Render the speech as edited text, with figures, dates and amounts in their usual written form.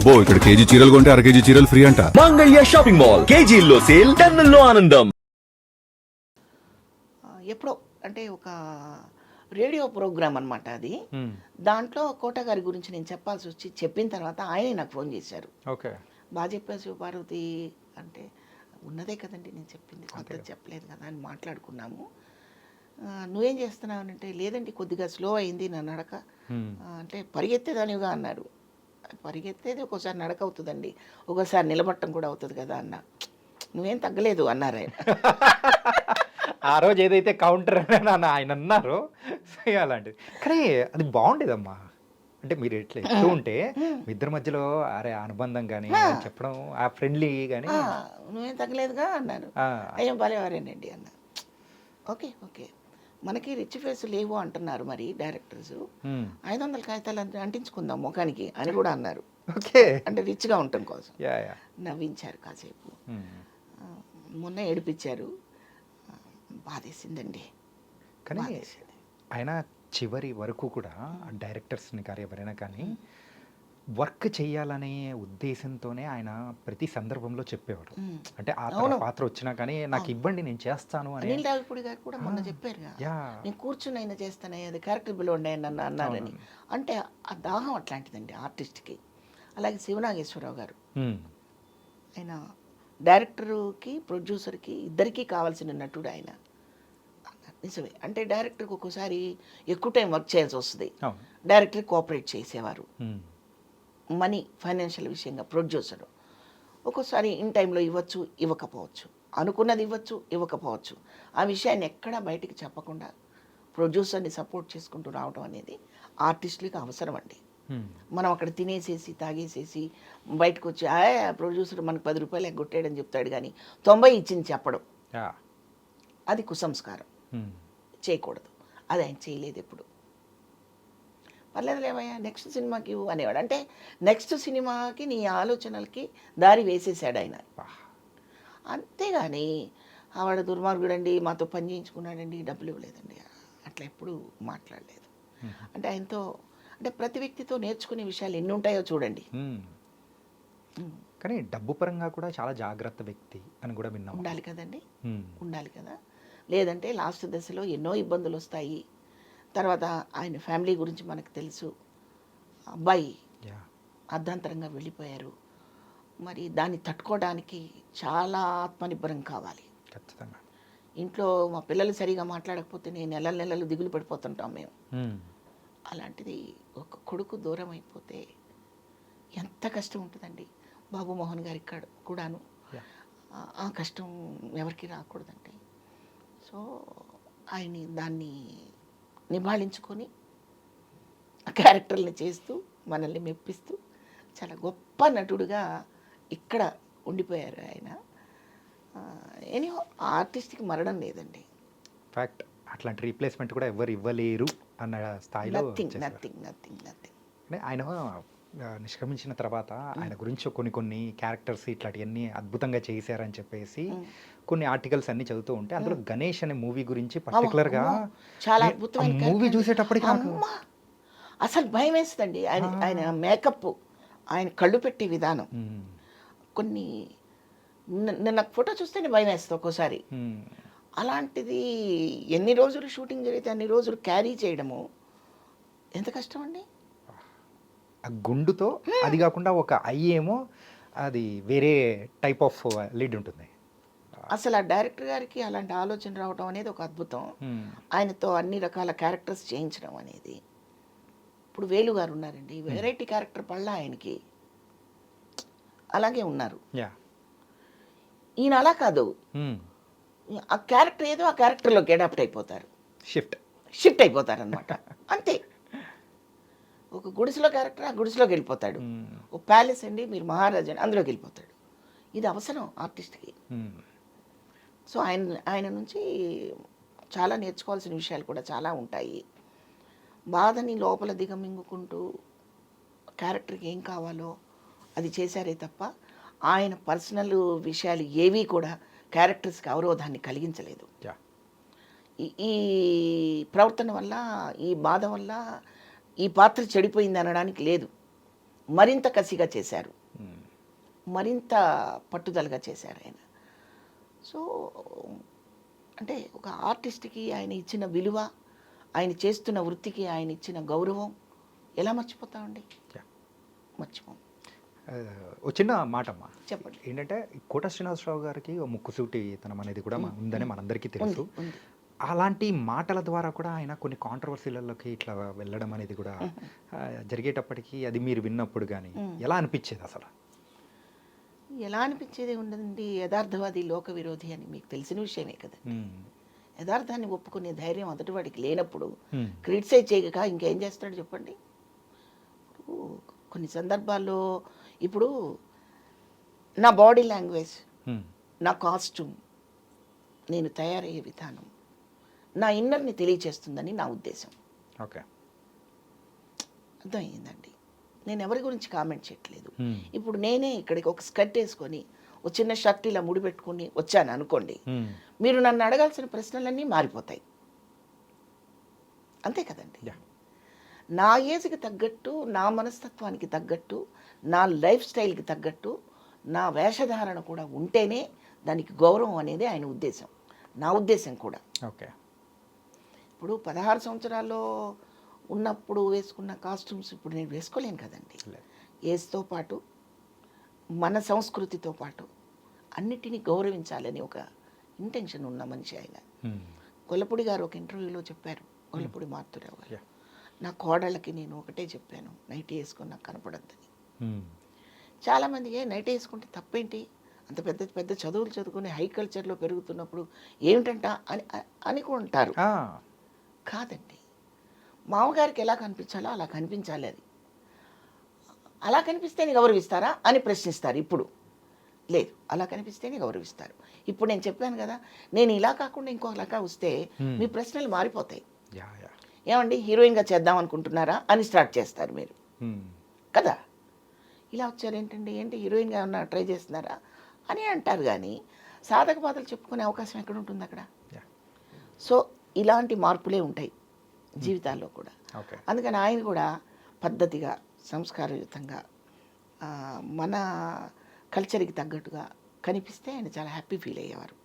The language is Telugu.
అబ్బో ఇక్కడ కేజీ చీరలు కొంటే అర కేజీ చీరలు ఫ్రీ అంట. మంగళ్య షాపింగ్ మాల్, కేజీల్లో సేల్, టన్నుల్లో ఆనందం. ఎప్పుడో అంటే ఒక రేడియో ప్రోగ్రామ్ అనమాట అది. దాంట్లో కోట గారి గురించి నేను చెప్పాల్సి వచ్చి చెప్పిన తర్వాత ఆయనే నాకు ఫోన్ చేశారు. ఓకే, బాగా చెప్పావు శివపార్వతి అంటే, ఉన్నదే కదండి నేను చెప్పింది, కొత్తది చెప్పలేదు కదా అని మాట్లాడుకున్నాము. నువ్వేం చేస్తున్నావు అంటే, లేదండి కొద్దిగా స్లో అయింది నా నడక అంటే, పరిగెత్తేదానివిగా అన్నారు. పరిగెత్తేది ఒక్కోసారి నడక అవుతుందండి, ఒక్కోసారి నిలబట్టం కూడా అవుతుంది కదా అన్న. నువ్వేం తగ్గలేదు అన్నారు ఆయన. ఆ రోజు ఏదైతే కౌంటర్ ఆయన అన్నారు అలాంటిది, కానీ అది బాగుండేదమ్మా. అంటే మీరు ఎట్లా ఎత్తూ ఉంటే మీ ఇద్దరి మధ్యలో అరే అనుబంధం కానీ చెప్పడం, ఆ ఫ్రెండ్లీ కానీ. నువ్వేం తగ్గలేదుగా అన్నారు. అయ్యో భలేవారేనండి అన్న. ఓకే ఓకే, మనకి రిచ్ ఫేస్ లేవు అంటున్నారు మరి డైరెక్టర్స్, 500 కాగితాలు అంటించుకుందాం ముఖానికి అని కూడా అన్నారు. ఓకే, అంటే రిచ్గా ఉండటం కోసం నవ్వించారు కాసేపు. మొన్న ఏడిపించారు, బాధేసిందండి. కానీ ఆయన చివరి వరకు కూడా డైరెక్టర్స్ని కానీ ఎవరైనా కానీ వర్క్ చేయాలనే ఉద్దేశంతోనే ఆయన ప్రతి సందర్భంలో చెప్పేవాడు. అంటే ఆ పాత్ర వచ్చినా కానీ నాకు ఇవ్వండి నేను చేస్తాను అని. అనిల్ రావిపూడి గారు కూడా మొన్న చెప్పారుగా, నేను కూర్చుని అయినా చేస్తాను, అది క్యారెక్టర్ పిలవండి నన్ను అన్నారని. అంటే ఆ దాహం అట్లాంటిదండి ఆర్టిస్ట్కి. అలాగే శివనాగేశ్వరరావు గారు, ఆయన డైరెక్టర్కి ప్రొడ్యూసర్కి ఇద్దరికీ కావాల్సిన నటుడు ఆయన. నిజమే, అంటే డైరెక్టర్కి ఒక్కోసారి ఎక్కువ టైం వర్క్ చేయాల్సి వస్తుంది, డైరెక్టర్ కోఆపరేట్ చేసేవారు. మనీ ఫైనాన్షియల్ విషయంగా ప్రొడ్యూసర్ ఒక్కోసారి ఇన్ టైంలో ఇవ్వచ్చు, ఇవ్వకపోవచ్చు, అనుకున్నది ఇవ్వచ్చు, ఇవ్వకపోవచ్చు. ఆ విషయాన్ని ఎక్కడా బయటికి చెప్పకుండా ప్రొడ్యూసర్ని సపోర్ట్ చేసుకుంటూ రావడం అనేది ఆర్టిస్టులకి అవసరం అండి. మనం అక్కడ తినేసేసి తాగేసేసి బయటకు వచ్చి ప్రొడ్యూసర్ మనకు 10 రూపాయలు ఎగ్గొట్టాడని చెప్తాడు, కానీ 90 ఇచ్చింది చెప్పడం, అది కుసంస్కారం, చేయకూడదు. అది ఆయన చేయలేదు ఎప్పుడు. పర్లేదు లేవయ్యా నెక్స్ట్ సినిమాకి ఇవ్వు అనేవాడు. అంటే నెక్స్ట్ సినిమాకి నీ ఆలోచనలకి దారి వేసేసాడు ఆయన. అంతేగాని ఆవిడ దుర్మార్గుడండి, మాతో పని చేయించుకున్నాడండి, డబ్బులు ఇవ్వలేదండి, అట్లా ఎప్పుడు మాట్లాడలేదు. అంటే ఆయనతో అంటే ప్రతి వ్యక్తితో నేర్చుకునే విషయాలు ఎన్ని ఉంటాయో చూడండి. కానీ డబ్బు పరంగా కూడా చాలా జాగ్రత్త వ్యక్తి అని కూడా విన్నాం. ఉండాలి కదండి, ఉండాలి కదా. లేదంటే లాస్ట్ దశలో ఎన్నో ఇబ్బందులు వస్తాయి. తర్వాత ఆయన ఫ్యామిలీ గురించి మనకు తెలుసు, అబ్బాయి అర్ధాంతరంగా వెళ్ళిపోయారు. మరి దాన్ని తట్టుకోవడానికి చాలా ఆత్మనిర్భరం కావాలి. ఖచ్చితంగా ఇంట్లో మా పిల్లలు సరిగా మాట్లాడకపోతే నేను నెలలు దిగులు పడిపోతుంటాం మేము. అలాంటిది ఒక కొడుకు దూరం అయిపోతే ఎంత కష్టం ఉంటుందండి. బాబు మోహన్ గారి కూడాను ఆ కష్టం ఎవరికి రాకూడదండి. సో ఆయన దాన్ని నిభాళించుకొని క్యారెక్టర్ని చేస్తూ మనల్ని మెప్పిస్తూ చాలా గొప్ప నటుడుగా ఇక్కడ ఉండిపోయారు ఆయన. ఎనీహో ఆర్టిస్ట్కి మరణం లేదండి. ఫ్యాక్ట్, అట్లాంటి రీప్లేస్మెంట్ కూడా ఎవరు ఇవ్వలేరు అన్న స్థాయిలో. నథింగ్. ఆయన నిష్క్రమించిన తర్వాత ఆయన గురించి కొన్ని క్యారెక్టర్స్ ఇట్లాంటివన్నీ అద్భుతంగా చేశారని చెప్పేసి కొన్ని ఆర్టికల్స్ అన్ని చదువుతూ ఉంటే అందులో గణేష్ అనే మూవీ గురించి పర్టికులర్గా చాలా అద్భుతమైన మూవీ చూసేటప్పటికి అసలు భయం వేస్తుందండి. ఆయన మేకప్, ఆయన కళ్ళు పెట్టే విధానం, కొన్ని నాకు ఫోటో చూస్తేనే భయం వేస్తుంది ఒక్కోసారి. అలాంటిది ఎన్ని రోజులు షూటింగ్ జరిగితే అన్ని రోజులు క్యారీ చేయడము ఎంత కష్టం అండి. ఆ గుండుతో అది కాకుండా ఒక ఐ ఏమో అది వేరే టైప్ ఆఫ్ లీడ్ ఉంటుంది. అసలు ఆ డైరెక్టర్ గారికి అలాంటి ఆలోచన రావడం అనేది ఒక అద్భుతం. ఆయనతో అన్ని రకాల క్యారెక్టర్స్ చేయించడం అనేది. ఇప్పుడు వేలు గారు ఉన్నారండి, వెరైటీ క్యారెక్టర్ పళ్ళ ఆయనకి, అలాగే ఉన్నారు. ఈయన అలా కాదు, ఆ క్యారెక్టర్ ఏదో ఆ క్యారెక్టర్లోకి అడాప్ట్ అయిపోతారు, షిఫ్ట్ అయిపోతారు అనమాట. అంతే. ఒక గుడిసెలో క్యారెక్టర్ ఆ గుడిసెలోకి వెళ్ళిపోతాడు. ఓ ప్యాలెస్ అండి మీరు మహారాజా అని అందులోకి వెళ్ళిపోతాడు. ఇది అవసరం ఆర్టిస్ట్కి. సో ఆయన నుంచి చాలా నేర్చుకోవాల్సిన విషయాలు కూడా చాలా ఉంటాయి. బాధని లోపల దిగమింగుకుంటూ క్యారెక్టర్కి ఏం కావాలో అది చేశారే తప్ప ఆయన పర్సనల్ విషయాలు ఏవి కూడా క్యారెక్టర్స్కి అవరోధాన్ని కలిగించలేదు. ఈ ప్రవర్తన వల్ల, ఈ బాధ వల్ల ఈ పాత్ర చెడిపోయింది అనడానికి లేదు. మరింత కసిగా చేశారు, మరింత పట్టుదలగా చేశారు ఆయన. సో అంటే ఒక ఆర్టిస్ట్కి ఆయన ఇచ్చిన విలువ, ఆయన చేస్తున్న వృత్తికి ఆయన ఇచ్చిన గౌరవం ఎలా మర్చిపోతామండి? మర్చిపోం. ఒక చిన్న మాటమ్మా, చెప్పండి. ఏంటంటే కోట శ్రీనివాసరావు గారికి ఓ ముక్కుసూటితనం అనేది కూడా ఉందని మనందరికీ తెలుసు. ఉంది. అలాంటి మాటల ద్వారా కూడా ఆయన కొన్ని కాంట్రవర్సీలలోకి ఇట్లా వెళ్ళడం అనేది కూడా జరిగేటప్పటికి అది మీరు విన్నప్పుడు కానీ ఎలా అనిపించేది అసలు? ఎలా అనిపించేది ఉండదండి, యథార్థవాది లోక విరోధి అని మీకు తెలిసిన విషయమే కదా. యథార్థాన్ని ఒప్పుకునే ధైర్యం వాడికి లేనప్పుడు క్రిటిసైజ్ చేయక ఇంకేం చేస్తాడు చెప్పండి. ఇప్పుడు కొన్ని సందర్భాల్లో ఇప్పుడు నా బాడీ లాంగ్వేజ్, నా కాస్ట్యూమ్, నేను తయారయ్యే విధానం నా ఇన్నర్ని తెలియచేస్తుందని నా ఉద్దేశం. ఓకే, అర్థమయ్యిందండి. నేను ఎవరి గురించి కామెంట్ చేయట్లేదు. ఇప్పుడు నేనే ఇక్కడికి ఒక స్కర్ట్ వేసుకొని ఒక చిన్న షర్ట్ ఇలా ముడిపెట్టుకుని వచ్చాను అనుకోండి, మీరు నన్ను అడగాల్సిన ప్రశ్నలన్నీ మారిపోతాయి, అంతే కదండి. నా ఏజ్కి తగ్గట్టు, నా మనస్తత్వానికి తగ్గట్టు, నా లైఫ్ స్టైల్కి తగ్గట్టు నా వేషధారణ కూడా ఉంటేనే దానికి గౌరవం అనేది ఆయన ఉద్దేశం, నా ఉద్దేశం కూడా. ఓకే, ఇప్పుడు 16 సంవత్సరాల్లో ఉన్నప్పుడు వేసుకున్న కాస్ట్యూమ్స్ ఇప్పుడు నేను వేసుకోలేను కదండి. ఏజ్తో పాటు మన సంస్కృతితో పాటు అన్నిటినీ గౌరవించాలని ఒక ఇంటెన్షన్ ఉన్న మనిషి ఆయన. గొల్లపూడి గారు ఒక ఇంటర్వ్యూలో చెప్పారు, గొల్లపూడి మారుతురావు గారు, నా కోడళ్ళకి నేను ఒకటే చెప్పాను, నైట్ వేసుకొని నాకు కనపడద్దని. చాలామంది నైట్ వేసుకుంటే తప్పేంటి, అంత పెద్ద పెద్ద చదువులు చదువుకుని హై కల్చర్లో పెరుగుతున్నప్పుడు ఏమిటంట అని అనుకుంటారు. కాదండి, మామగారికి ఎలా కనిపించాలో అలా కనిపించాలి. అది అలా కనిపిస్తేనే గౌరవిస్తారా అని ప్రశ్నిస్తారు. ఇప్పుడు లేదు, అలా కనిపిస్తేనే గౌరవిస్తారు. ఇప్పుడు నేను చెప్పాను కదా, నేను ఇలా కాకుండా ఇంకొకలాగా వస్తే మీ ప్రశ్నలు మారిపోతాయి. ఏమండి హీరోయిన్గా చేద్దాం అనుకుంటున్నారా అని స్టార్ట్ చేస్తారు మీరు కదా. ఇలా వచ్చారేంటండి, ఏంటి హీరోయిన్గా ఉన్న ట్రై చేస్తున్నారా అని అంటారు. కానీ సాధక బాధలు చెప్పుకునే అవకాశం ఎక్కడ ఉంటుంది అక్కడ? సో ఇలాంటి మార్పులే ఉంటాయి జీవితాల్లో కూడా. అందుకని ఆయన కూడా పద్ధతిగా, సంస్కారయుతంగా, మన కల్చర్కి తగ్గట్టుగా కనిపిస్తే ఆయన చాలా హ్యాపీ ఫీల్ అయ్యేవారు.